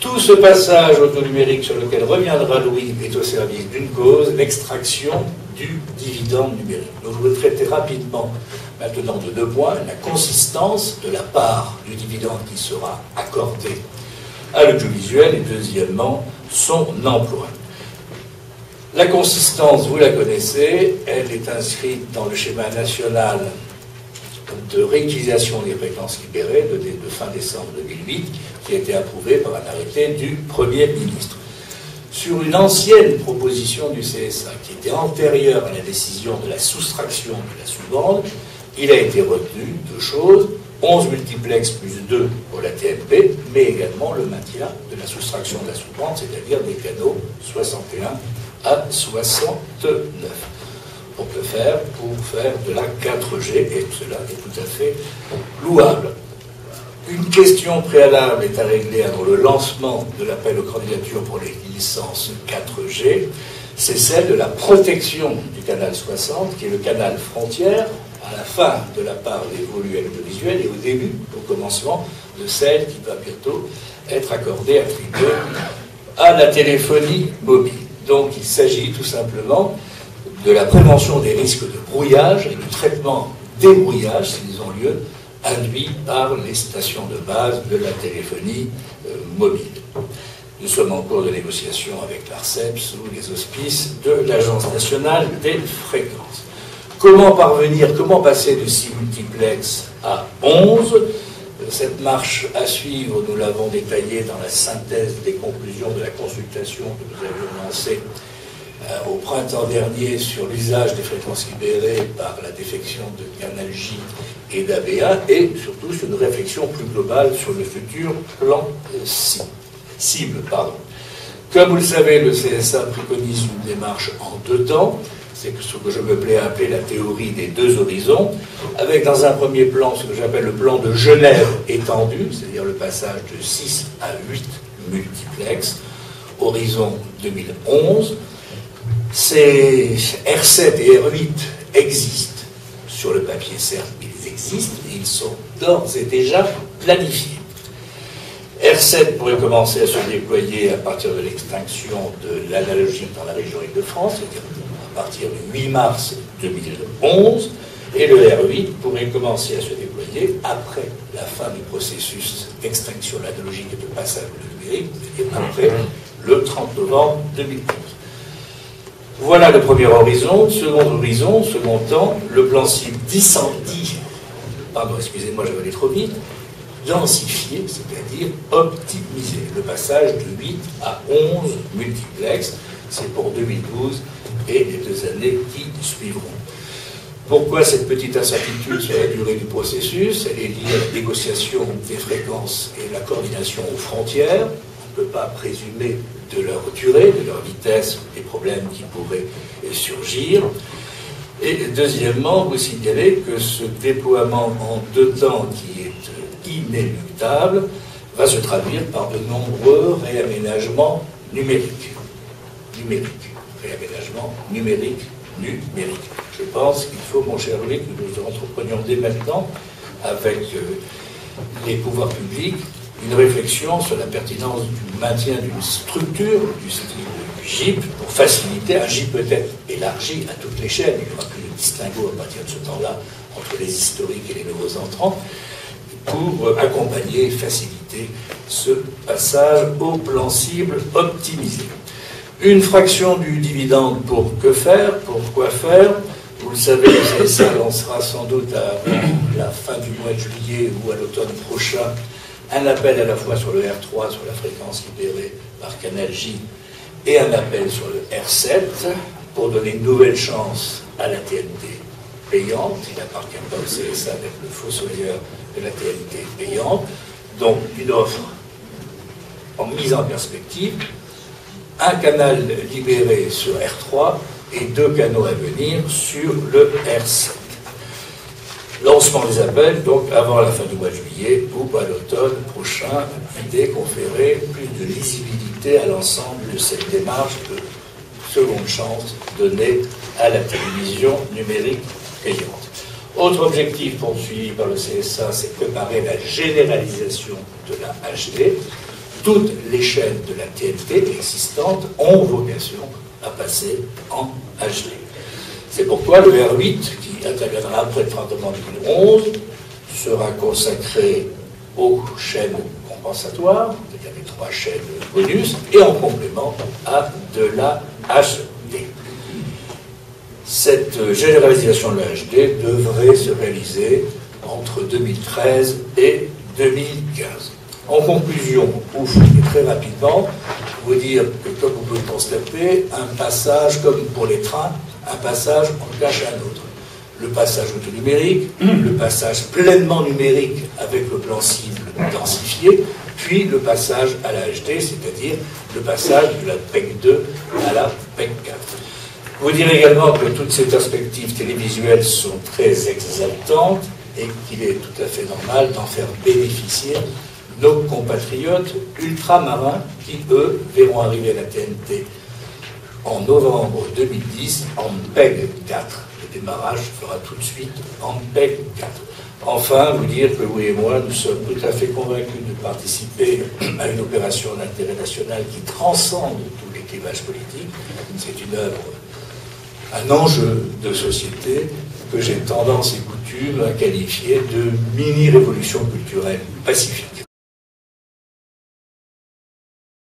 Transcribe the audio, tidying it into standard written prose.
Tout ce passage au numérique sur lequel reviendra Louis est au service d'une cause, l'extraction du dividende numérique. Donc je vais traiter rapidement maintenant de 2 points, la consistance de la part du dividende qui sera accordé à l'audiovisuel et deuxièmement son emploi. La consistance, vous la connaissez, elle est inscrite dans le schéma national de réutilisation des fréquences libérées de fin décembre 2008 qui a été approuvé par un arrêté du Premier ministre. Sur une ancienne proposition du CSA qui était antérieure à la décision de la soustraction de la sous-bande, il a été retenu 2 choses, 11 multiplex plus 2 pour la TMP, mais également le maintien de la soustraction de la sous-bande, c'est-à-dire des canaux 61 à 69. On peut faire pour faire de la 4G, et cela est tout à fait louable. Une question préalable est à régler avant le lancement de l'appel aux candidatures pour les licences 4G, c'est celle de la protection du canal 60, qui est le canal frontière, à la fin de la part dévolue à l'audiovisuel et au début, au commencement, de celle qui va bientôt être accordée, attribuée à la téléphonie mobile. Donc il s'agit tout simplement de la prévention des risques de brouillage et du traitement des brouillages, s'ils ont lieu, induits par les stations de base de la téléphonie mobile. Nous sommes en cours de négociation avec l'ARCEP sous les auspices de l'Agence nationale des fréquences. Comment parvenir, comment passer de 6 multiplex à 11 ? Cette marche à suivre, nous l'avons détaillée dans la synthèse des conclusions de la consultation que nous avions lancée au printemps dernier sur l'usage des fréquences libérées par la défection de Canal J et d'ABA, et surtout sur une réflexion plus globale sur le futur plan cible. Comme vous le savez, le CSA préconise une démarche en 2 temps. C'est ce que je me plais à appeler la théorie des 2 horizons, avec dans un premier plan ce que j'appelle le plan de Genève étendu, c'est-à-dire le passage de 6 à 8 multiplex, horizon 2011. Ces R7 et R8 existent sur le papier, certes, mais ils existent et ils sont d'ores et déjà planifiés. R7 pourrait commencer à se déployer à partir de l'extinction de l'analogique dans la région Île-de-France, c'est-à-dire à partir du 8 mars 2011, et le R8 pourrait commencer à se déployer après la fin du processus d'extinction analogique et de passage au numérique, c'est-à-dire après le 30 novembre 2011. Voilà le premier horizon. Second temps, le plan cible excusez-moi, j'avais allé trop vite, densifier, c'est-à-dire optimiser le passage de 8 à 11 multiplex, c'est pour 2012 et les 2 années qui suivront. Pourquoi cette petite incertitude sur la durée du processus? Elle est liée à la négociation des fréquences et la coordination aux frontières. On ne peut pas présumer de leur durée, de leur vitesse, des problèmes qui pourraient surgir. Et deuxièmement, vous signalez que ce déploiement en 2 temps qui est inéluctable va se traduire par de nombreux réaménagements numériques. Réaménagement numérique. Je pense qu'il faut, mon cher Louis, que nous entreprenions dès maintenant, avec les pouvoirs publics, une réflexion sur la pertinence du maintien d'une structure du GIP pour faciliter un GIP peut-être élargi à toutes les chaînes. Il n'y aura plus de distinguo à partir de ce temps-là entre les historiques et les nouveaux entrants pour accompagner et faciliter ce passage au plan cible optimisé. Une fraction du dividende pour que faire, pour quoi faire. Vous le savez, le CSA lancera sans doute à la fin du mois de juillet ou à l'automne prochain un appel à la fois sur le R3, sur la fréquence libérée par Canal J, et un appel sur le R7 pour donner une nouvelle chance à la TNT payante. Il n'appartient pas au CSA d'être le fossoyeur de la TNT payante. Donc une offre en mise en perspective, un canal libéré sur R3 et 2 canaux à venir sur le R7. Lancement des appels, donc avant la fin du mois de juillet ou à l'automne prochain, l'idée conférer plus de lisibilité à l'ensemble de cette démarche de seconde chance donnée à la télévision numérique payante. Autre objectif poursuivi par le CSA, c'est préparer la généralisation de la HD. toutes les chaînes de la TNT existantes ont vocation à passer en HD. C'est pourquoi le R8, qui interviendra après le printemps 2011, sera consacré aux chaînes compensatoires, c'est-à-dire les 3 chaînes bonus, et en complément à de la HD. Cette généralisation de la HD devrait se réaliser entre 2013 et 2015. En conclusion, pour finir très rapidement, vous dire que, comme vous pouvez le constater, un passage, comme pour les trains, un passage en cache un autre. Le passage autonumérique, le passage pleinement numérique avec le plan cible densifié, puis le passage à la HD, c'est-à-dire le passage de la PEC 2 à la PEC 4. Vous dire également que toutes ces perspectives télévisuelles sont très exaltantes et qu'il est tout à fait normal d'en faire bénéficier nos compatriotes ultramarins qui, eux, verront arriver la TNT en novembre 2010 en PEG 4. Le démarrage se fera tout de suite en PEG 4. Enfin, vous dire que vous et moi, nous sommes tout à fait convaincus de participer à une opération d'intérêt national qui transcende tous les clivages politiques. C'est une œuvre, un enjeu de société que j'ai tendance et coutume à qualifier de mini-révolution culturelle pacifique.